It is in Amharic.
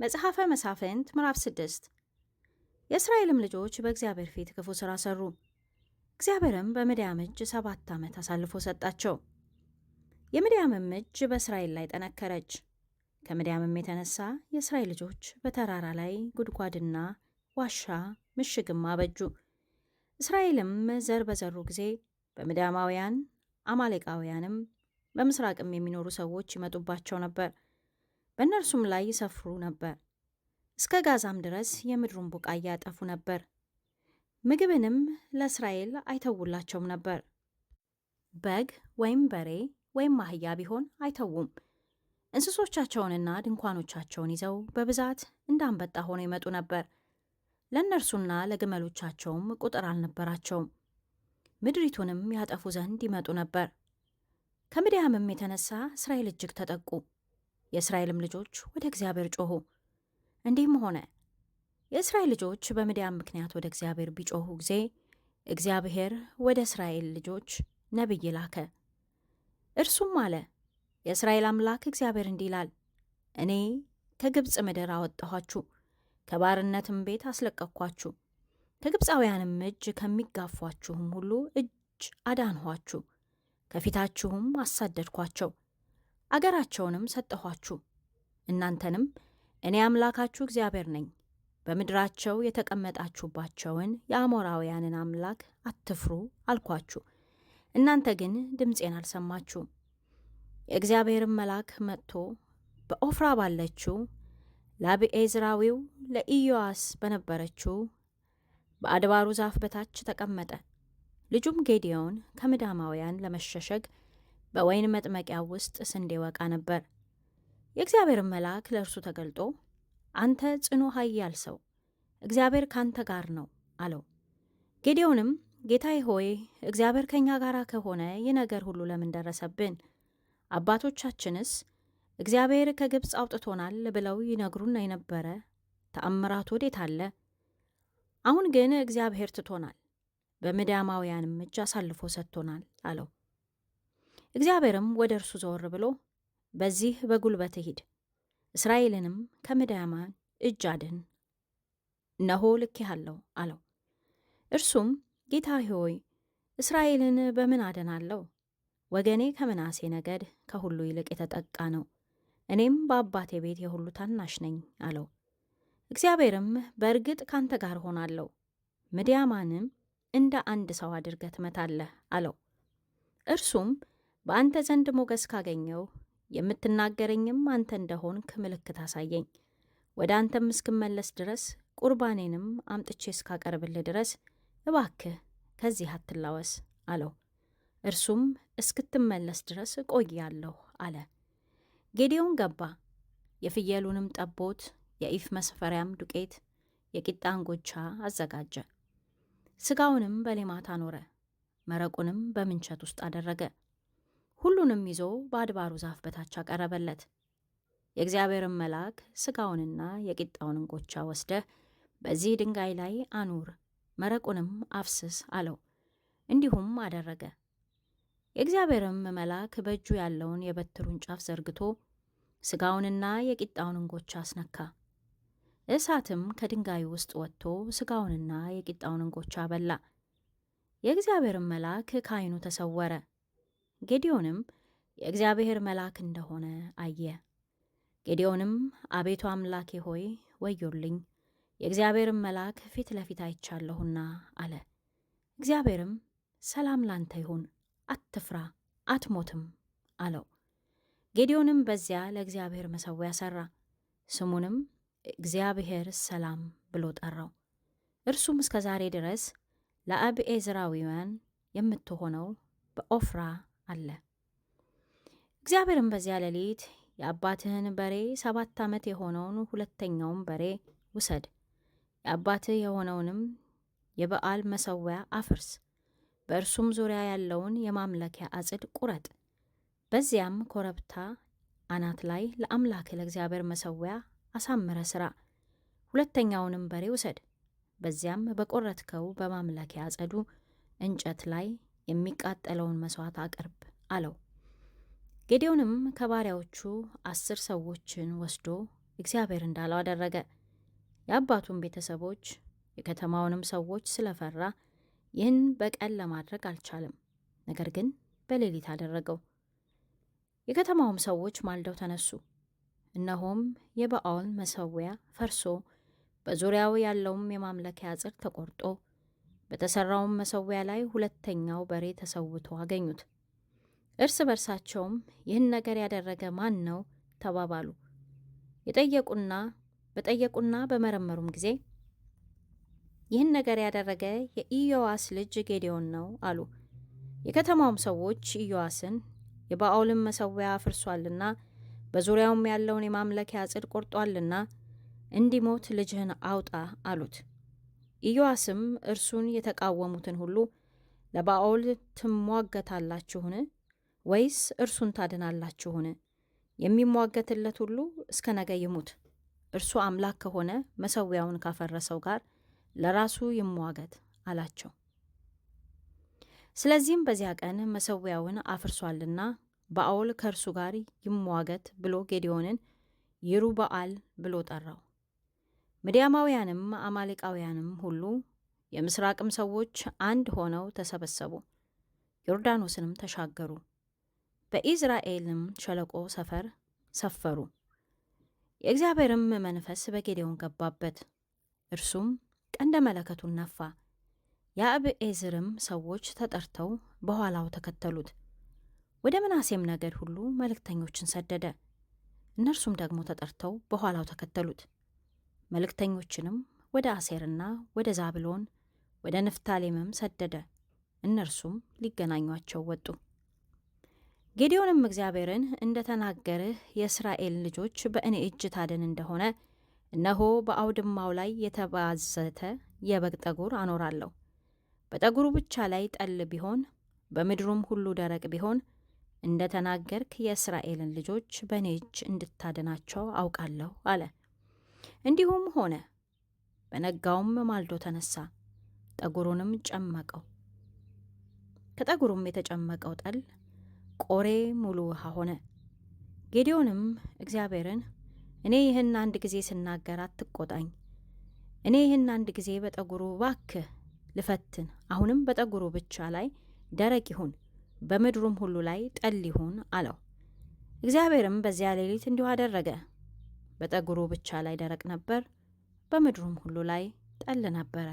መጽሐፈ መሳፍንት ምዕራፍ 6 የእስራኤልም ልጆች በእግዚአብሔር ፊት ክፉ ሥራ ሠሩ። እግዚአብሔርም በምድያም እጅ 7 ዓመት አሳልፎ ሰጣቸው። የምድያምም እጅ በእስራኤል ላይ ጠነከረች። ከምድያምም የተነሳ የእስራኤል ልጆች በተራራ ላይ ጉድጓድና ዋሻ ምሽግም አበጁ። እስራኤልም ዘር በዘሩ ጊዜ በምድያማውያን አማሌቃውያንም በምስራቅም የሚኖሩ ሰዎች ይመጡባቸው ነበር፣ በእነርሱም ላይ ይሰፍሩ ነበር። እስከ ጋዛም ድረስ የምድሩን ቡቃያ ያጠፉ ነበር። ምግብንም ለእስራኤል አይተውላቸውም ነበር። በግ ወይም በሬ ወይም አህያ ቢሆን አይተዉም። እንስሶቻቸውንና ድንኳኖቻቸውን ይዘው በብዛት እንዳንበጣ ሆነው ይመጡ ነበር። ለእነርሱና ለግመሎቻቸውም ቁጥር አልነበራቸውም። ምድሪቱንም ያጠፉ ዘንድ ይመጡ ነበር። ከምድያምም የተነሳ እስራኤል እጅግ ተጠቁ። የእስራኤልም ልጆች ወደ እግዚአብሔር ጮኹ። እንዲህም ሆነ፣ የእስራኤል ልጆች በምድያም ምክንያት ወደ እግዚአብሔር ቢጮኹ ጊዜ እግዚአብሔር ወደ እስራኤል ልጆች ነቢይ ላከ። እርሱም አለ፣ የእስራኤል አምላክ እግዚአብሔር እንዲህ ይላል፣ እኔ ከግብፅ ምድር አወጣኋችሁ፣ ከባርነትም ቤት አስለቀቅኳችሁ፣ ከግብፃውያንም እጅ ከሚጋፏችሁም ሁሉ እጅ አዳንኋችሁ፣ ከፊታችሁም አሳደድኳቸው፣ አገራቸውንም ሰጠኋችሁ። እናንተንም እኔ አምላካችሁ እግዚአብሔር ነኝ፣ በምድራቸው የተቀመጣችሁባቸውን የአሞራውያንን አምላክ አትፍሩ አልኳችሁ። እናንተ ግን ድምፄን አልሰማችሁም። የእግዚአብሔርን መልአክ መጥቶ በኦፍራ ባለችው ለአቢዔዝራዊው ለኢዮአስ በነበረችው በአድባሩ ዛፍ በታች ተቀመጠ። ልጁም ጌዴዎን ከምድያማውያን ለመሸሸግ በወይን መጥመቂያ ውስጥ ስንዴ ወቃ ነበር። የእግዚአብሔርን መልአክ ለእርሱ ተገልጦ አንተ ጽኑ ኃያል ሰው፣ እግዚአብሔር ካንተ ጋር ነው አለው። ጌዴዎንም ጌታዬ ሆይ እግዚአብሔር ከእኛ ጋር ከሆነ ይህ ነገር ሁሉ ለምን ደረሰብን? አባቶቻችንስ እግዚአብሔር ከግብፅ አውጥቶናል ብለው ይነግሩን የነበረ ተአምራቱ ወዴት አለ? አሁን ግን እግዚአብሔር ትቶናል፣ በምድያማውያንም እጅ አሳልፎ ሰጥቶናል አለው። እግዚአብሔርም ወደ እርሱ ዘወር ብሎ በዚህ በጉልበት ሂድ፣ እስራኤልንም ከምድያማን እጅ አድን፣ እነሆ ልኬሃለሁ አለው። እርሱም ጌታ ሆይ እስራኤልን በምን አድናለሁ? ወገኔ ከምናሴ ነገድ ከሁሉ ይልቅ የተጠቃ ነው፣ እኔም በአባቴ ቤት የሁሉ ታናሽ ነኝ አለው። እግዚአብሔርም በእርግጥ ካንተ ጋር ሆናለሁ፣ ምድያማንም እንደ አንድ ሰው አድርገህ ትመታለህ አለው። እርሱም በአንተ ዘንድ ሞገስ ካገኘው የምትናገረኝም አንተ እንደሆንክ ምልክት አሳየኝ፣ ወደ አንተም እስክመለስ ድረስ ቁርባኔንም አምጥቼ እስካቀርብልህ ድረስ እባክህ ከዚህ አትላወስ አለው። እርሱም እስክትመለስ ድረስ እቆያለሁ አለ። ጌዴዎን ገባ፣ የፍየሉንም ጠቦት፣ የኢፍ መስፈሪያም ዱቄት፣ የቂጣ እንጎቻ አዘጋጀ። ሥጋውንም በሌማት አኖረ፣ መረቁንም በምንቸት ውስጥ አደረገ። ሁሉንም ይዞ በአድባሩ ዛፍ በታች አቀረበለት። የእግዚአብሔርን መልአክ ሥጋውንና የቂጣውን እንጎቻ ወስደህ በዚህ ድንጋይ ላይ አኑር፣ መረቁንም አፍስስ አለው። እንዲሁም አደረገ። የእግዚአብሔርም መልአክ በእጁ ያለውን የበትሩን ጫፍ ዘርግቶ ሥጋውንና የቂጣውን እንጎቻ አስነካ። እሳትም ከድንጋዩ ውስጥ ወጥቶ ሥጋውንና የቂጣውን እንጎቻ በላ። የእግዚአብሔርም መልአክ ከዓይኑ ተሰወረ። ጌዴዎንም የእግዚአብሔር መልአክ እንደሆነ አየ። ጌዴዎንም አቤቱ አምላኬ ሆይ ወዮልኝ፣ የእግዚአብሔርን መልአክ ፊት ለፊት አይቻለሁና አለ። እግዚአብሔርም ሰላም ላንተ ይሁን፣ አትፍራ፣ አትሞትም አለው። ጌዴዎንም በዚያ ለእግዚአብሔር መሠዊያ ሠራ፣ ስሙንም እግዚአብሔር ሰላም ብሎ ጠራው። እርሱም እስከ ዛሬ ድረስ ለአቢዔዝራውያን የምትሆነው በኦፍራ አለ። እግዚአብሔርም በዚያ ሌሊት የአባትህን በሬ 7 ዓመት የሆነውን ሁለተኛውን በሬ ውሰድ፣ የአባትህ የሆነውንም የበዓል መሠዊያ አፍርስ፣ በእርሱም ዙሪያ ያለውን የማምለኪያ አጽድ ቁረጥ፣ በዚያም ኮረብታ አናት ላይ ለአምላክህ ለእግዚአብሔር መሠዊያ አሳምረ ሥራ። ሁለተኛውንም በሬ ውሰድ፣ በዚያም በቈረጥከው በማምለኪያ አጸዱ እንጨት ላይ የሚቃጠለውን መሥዋዕት አቅርብ አለው። ጌዴዎንም ከባሪያዎቹ 10 ሰዎችን ወስዶ እግዚአብሔር እንዳለው አደረገ። የአባቱን ቤተሰቦች የከተማውንም ሰዎች ስለፈራ ይህን በቀን ለማድረግ አልቻለም። ነገር ግን በሌሊት አደረገው። የከተማውም ሰዎች ማልደው ተነሱ። እነሆም የበዓል መሠዊያ ፈርሶ በዙሪያው ያለውም የማምለኪያ ዕፅድ ተቆርጦ በተሠራውም መሠዊያ ላይ ሁለተኛው በሬ ተሰውቶ አገኙት። እርስ በርሳቸውም ይህን ነገር ያደረገ ማን ነው ተባባሉ። በጠየቁና በመረመሩም ጊዜ ይህን ነገር ያደረገ የኢዮአስ ልጅ ጌዴዎን ነው አሉ። የከተማውም ሰዎች ኢዮአስን የበዓልን መሠዊያ አፍርሷልና በዙሪያውም ያለውን የማምለኪያ ዕፅድ ቆርጧልና እንዲሞት ልጅህን አውጣ አሉት። ኢዮአስም እርሱን የተቃወሙትን ሁሉ ለበዓል ትሟገታላችሁን? ወይስ እርሱን ታድናላችሁን? የሚሟገትለት ሁሉ እስከ ነገ ይሙት። እርሱ አምላክ ከሆነ መሠዊያውን ካፈረሰው ጋር ለራሱ ይሟገት አላቸው። ስለዚህም በዚያ ቀን መሠዊያውን አፍርሷልና በዓል ከእርሱ ጋር ይሟገት ብሎ ጌዴዎንን ይሩበዓል ብሎ ጠራው። ምድያማውያንም አማሌቃውያንም ሁሉ የምሥራቅም ሰዎች አንድ ሆነው ተሰበሰቡ፣ ዮርዳኖስንም ተሻገሩ፣ በኢዝራኤልም ሸለቆ ሰፈር ሰፈሩ። የእግዚአብሔርም መንፈስ በጌዴዎን ገባበት፣ እርሱም ቀንደ መለከቱን ነፋ። የአብዔዝርም ሰዎች ተጠርተው በኋላው ተከተሉት። ወደ ምናሴም ነገድ ሁሉ መልእክተኞችን ሰደደ፣ እነርሱም ደግሞ ተጠርተው በኋላው ተከተሉት። መልእክተኞችንም ወደ አሴርና ወደ ዛብሎን ወደ ንፍታሌምም ሰደደ፣ እነርሱም ሊገናኟቸው ወጡ። ጌዴዎንም እግዚአብሔርን እንደ ተናገርህ የእስራኤል ልጆች በእኔ እጅ ታድን እንደሆነ እነሆ በአውድማው ላይ የተባዘተ የበግ ጠጉር አኖራለሁ። በጠጉሩ ብቻ ላይ ጠል ቢሆን በምድሩም ሁሉ ደረቅ ቢሆን እንደ ተናገርክ የእስራኤልን ልጆች በእኔ እጅ እንድታድናቸው አውቃለሁ አለ። እንዲሁም ሆነ። በነጋውም ማልዶ ተነሳ፣ ጠጉሩንም ጨመቀው። ከጠጉሩም የተጨመቀው ጠል ቆሬ ሙሉ ውሃ ሆነ። ጌዴዎንም እግዚአብሔርን እኔ ይህን አንድ ጊዜ ስናገር አትቆጣኝ፣ እኔ ይህን አንድ ጊዜ በጠጉሩ ባክህ ልፈትን፣ አሁንም በጠጉሩ ብቻ ላይ ደረቅ ይሁን፣ በምድሩም ሁሉ ላይ ጠል ይሁን አለው። እግዚአብሔርም በዚያ ሌሊት እንዲሁ አደረገ። በጠጉሩ ብቻ ላይ ደረቅ ነበር፣ በምድሩም ሁሉ ላይ ጠል ነበረ።